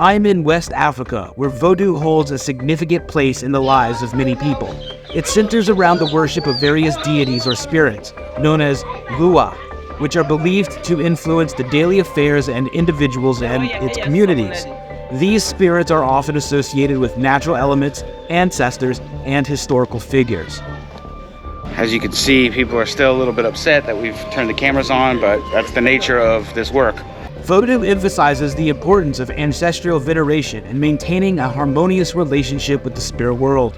I'm in West Africa, where Vodou holds a significant place in the lives of many people. It centers around the worship of various deities or spirits, known as Lua, which are believed to influence the daily affairs and individuals and its communities. These spirits are often associated with natural elements, ancestors, and historical figures. As you can see, people are still a little bit upset that we've turned the cameras on, but that's the nature of this work. Vodou emphasizes the importance of ancestral veneration and maintaining a harmonious relationship with the spirit world.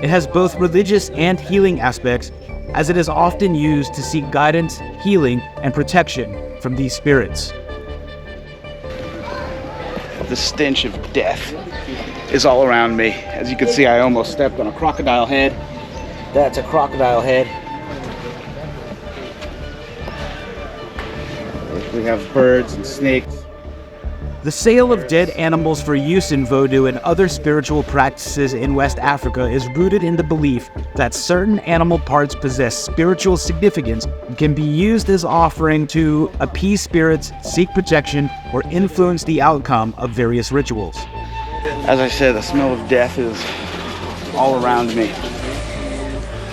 It has both religious and healing aspects, as it is often used to seek guidance, healing, and protection from these spirits. The stench of death is all around me. As you can see, I almost stepped on a crocodile head. That's a crocodile head. We have birds and snakes. The sale of dead animals for use in Vodou and other spiritual practices in West Africa is rooted in the belief that certain animal parts possess spiritual significance and can be used as offering to appease spirits, seek protection, or influence the outcome of various rituals. As I said, the smell of death is all around me.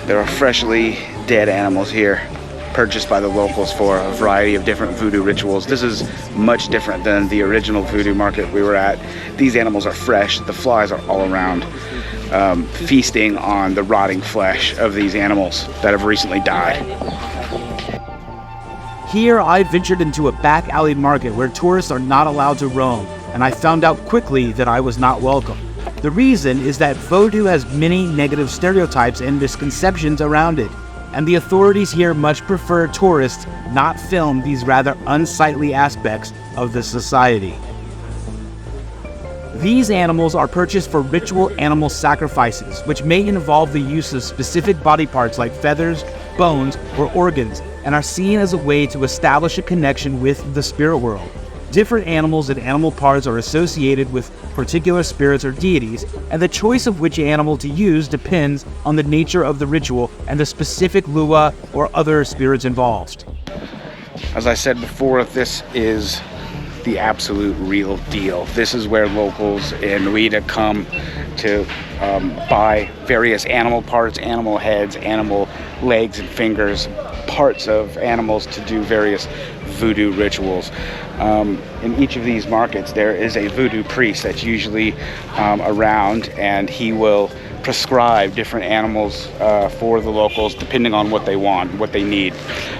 There are freshly dead animals here, purchased by the locals for a variety of different voodoo rituals. This is much different than the original voodoo market we were at. These animals are fresh. The flies are all around, feasting on the rotting flesh of these animals that have recently died. Here, I ventured into a back alley market where tourists are not allowed to roam, and I found out quickly that I was not welcome. The reason is that Vodou has many negative stereotypes and misconceptions around it, and the authorities here much prefer tourists not film these rather unsightly aspects of the society. These animals are purchased for ritual animal sacrifices, which may involve the use of specific body parts like feathers, bones, or organs, and are seen as a way to establish a connection with the spirit world. Different animals and animal parts are associated with particular spirits or deities, and the choice of which animal to use depends on the nature of the ritual and the specific lua or other spirits involved. As I said before, this is the absolute real deal. This is where locals in Ouida come to buy various animal parts, animal heads, animal legs and fingers, parts of animals to do various voodoo rituals. In each of these markets there is a voodoo priest that's usually around, and he will prescribe different animals for the locals depending on what they want, what they need.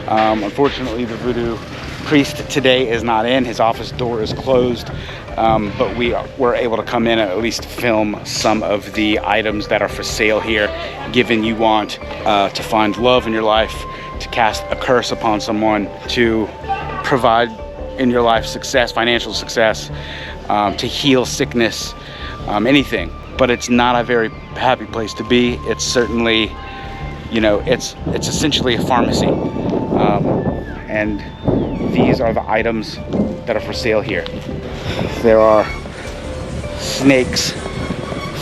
Unfortunately, the voodoo priest today is not in. His office door is closed, but we were able to come in and at least film some of the items that are for sale here, given you want to find love in your life, to cast a curse upon someone, to provide in your life success, financial success, to heal sickness, anything. But it's not a very happy place to be. It's certainly, you know, it's essentially a pharmacy. And these are the items that are for sale here. There are snakes,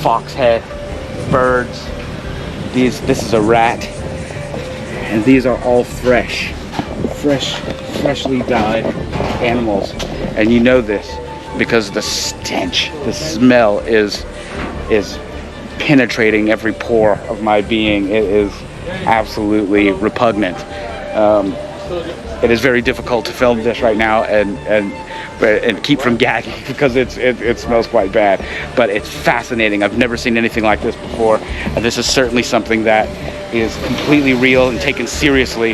fox head, birds. This is a rat, and these are all freshly died animals. And you know this because the stench, the smell is penetrating every pore of my being. It is absolutely repugnant. It is very difficult to film this right now and keep from gagging because it smells quite bad. But it's fascinating. I've never seen anything like this before, and this is certainly something that is completely real and taken seriously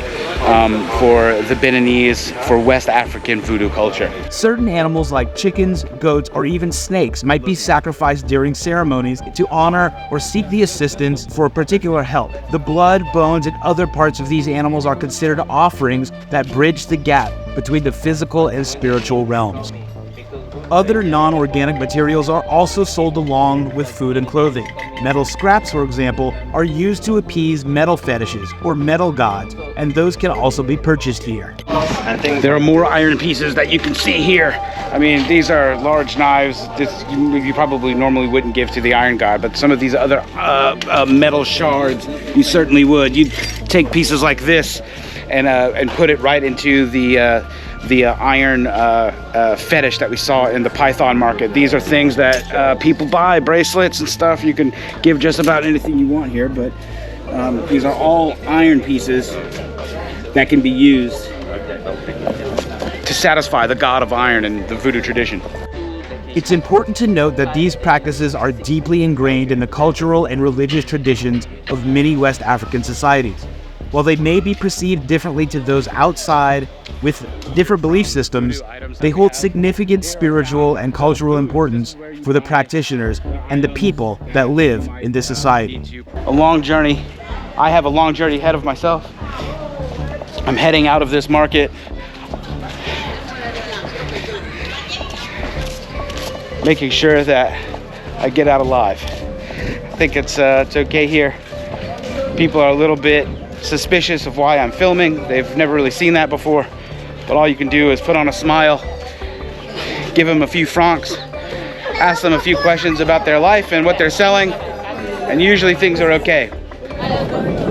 for the Beninese, for West African voodoo culture. Certain animals like chickens, goats, or even snakes might be sacrificed during ceremonies to honor or seek the assistance for particular help. The blood, bones, and other parts of these animals are considered offerings that bridge the gap between the physical and spiritual realms. Other non-organic materials are also sold along with food and clothing. Metal scraps, for example, are used to appease metal fetishes or metal gods, and those can also be purchased here. There are more iron pieces that you can see here. I mean, these are large knives. This you probably normally wouldn't give to the iron god, but some of these other metal shards, you certainly would. You'd take pieces like this and put it right into the the iron fetish that we saw in the Python market. These are things that people buy, bracelets and stuff. You can give just about anything you want here, but these are all iron pieces that can be used to satisfy the god of iron in the Voodoo tradition. It's important to note that these practices are deeply ingrained in the cultural and religious traditions of many West African societies. While they may be perceived differently to those outside with different belief systems, they hold significant spiritual and cultural importance for the practitioners and the people that live in this society. A long journey. I have a long journey ahead of myself. I'm heading out of this market, making sure that I get out alive. I think it's okay here. People are a little bit suspicious of why I'm filming. They've never really seen that before, but all you can do is put on a smile, give them a few francs, ask them a few questions about their life and what they're selling, and usually things are okay.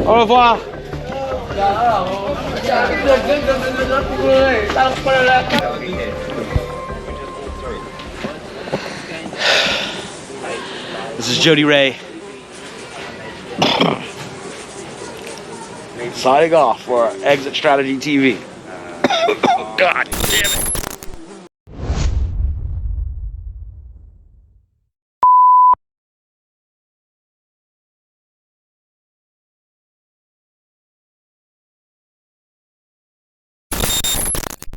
Au revoir. This is Jody Ray signing off for Exit Strategy TV. God damn it.